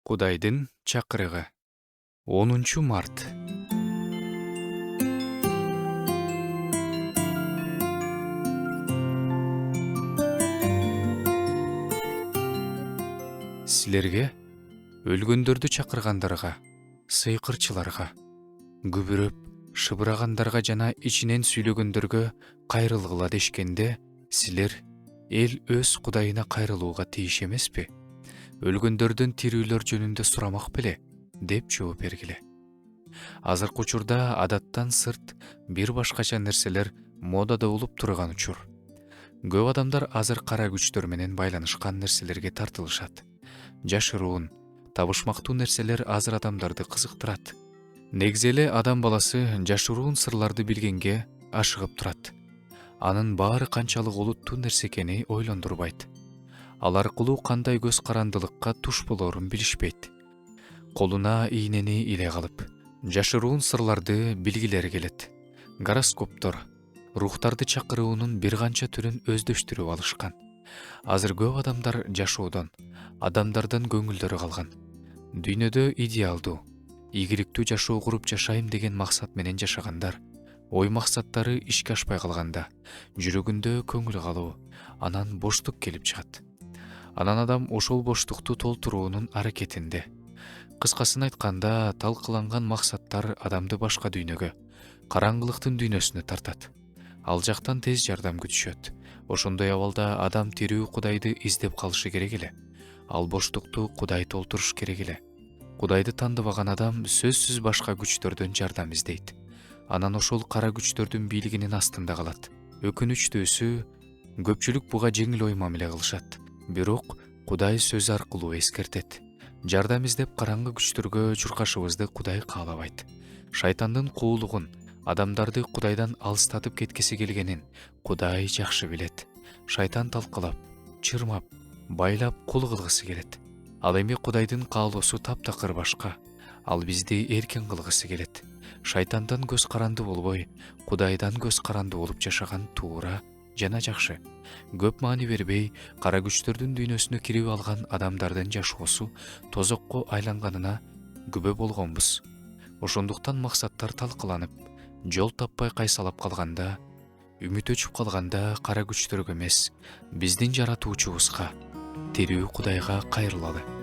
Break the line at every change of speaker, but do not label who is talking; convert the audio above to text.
Кудайдын чакырыгы. 10 март. Силерге өлгөндөрдү чакыргандарга, сыйкырчыларга, күбүрөп, шыбырагандарга жана ичинен сүйлөгөндөргө кайрылгыла дешкенде, силер эл өз Кудайына кайрылууга тийиш эмеспи? Өлгөндөрдөн тирүүлөр жөнүндө сурамак беле? Деп жооп бергиле. Азыркы учурда адаттан сырт бир башкача нерселер модада болуп турган учур. Көп адамдар азыр кара күчтөр менен байланышкан нерселерге тартылышат. Жашыруун, табышмактуу нерселер азыр адамдарды кызыктырат. Негизи эле адам баласы жашыруун сырларды билгенге ашыгып турат. Анын баары канчалык олуттуу нерсе экени ойлондурбайт. Ал аркылуу кандай көз карандылыкка туш болорун билишпейт. Колуна ийнени иле калып, жашыруун сырларды билгилери келет. Гороскоптор, рухтарды чакыруунун бир канча түрүн өздөштүрүп алышкан. Азыр көп адамдар жашоодон, адамдардан көңүлдөрү калган. Дүйнөдө идеалдуу, ийгиликтүү жашоо куруп жашайм деген максат менен жашагандар, ой максаттары ишке ашпай калганда, жүрөгүндө көңүл калуу, анан боштук келип чыгат. Анан адам ошол боштукту толтуруунун аракетинде. Кыскасын айтканда, талкыланган максаттар адамды башка дүйнөгө, караңгылыктын дүйнөсүнө тартат. Ал жактан тез жардам күтүшөт. Ошондой абалда адам тирүү Кудайды издеп калышы керек эле. Ал боштукту Кудай толтуруш керек эле. Кудайды тандыбаган адам сөзсүз башка күчтөрдөн жардам издейт. Анан ошол кара күчтөрдүн бийлигинин астында калат. Өкүнүчтүүсү, көпчүлүк буга жеңил ой мамиле кылышат. Бирок Кудай сөз аркылуу эскертет. Жардам издеп караңгы күчтөргө чуркашыбызды Кудай каалабайт. Шайтандын куулугун, адамдарды Кудайдан алыстатып кеткиси келгенин Кудай жакшы билет. Шайтан талкалап, чырмап, байлап кул кылгысы келет. Ал эми Кудайдын каалоосу таптакыр башка. Ал бизди эркин кылгысы келет. Шайтандан көз каранды болбой, Кудайдан көз каранды болуп жашаган туура жана жакшы. Көп маани бербей, кара күчтөрдүн дүйнөсүнө кирип алган адамдардын жашоосу тозокко айланганына күбө болгонбуз. Ошондуктан максаттар талкаланып, жол таппай кайсалап калганда, үмүт өчүп калганда кара күчтөргө эмес, биздин жаратуучубузга, тирүү Кудайга кайрылалы.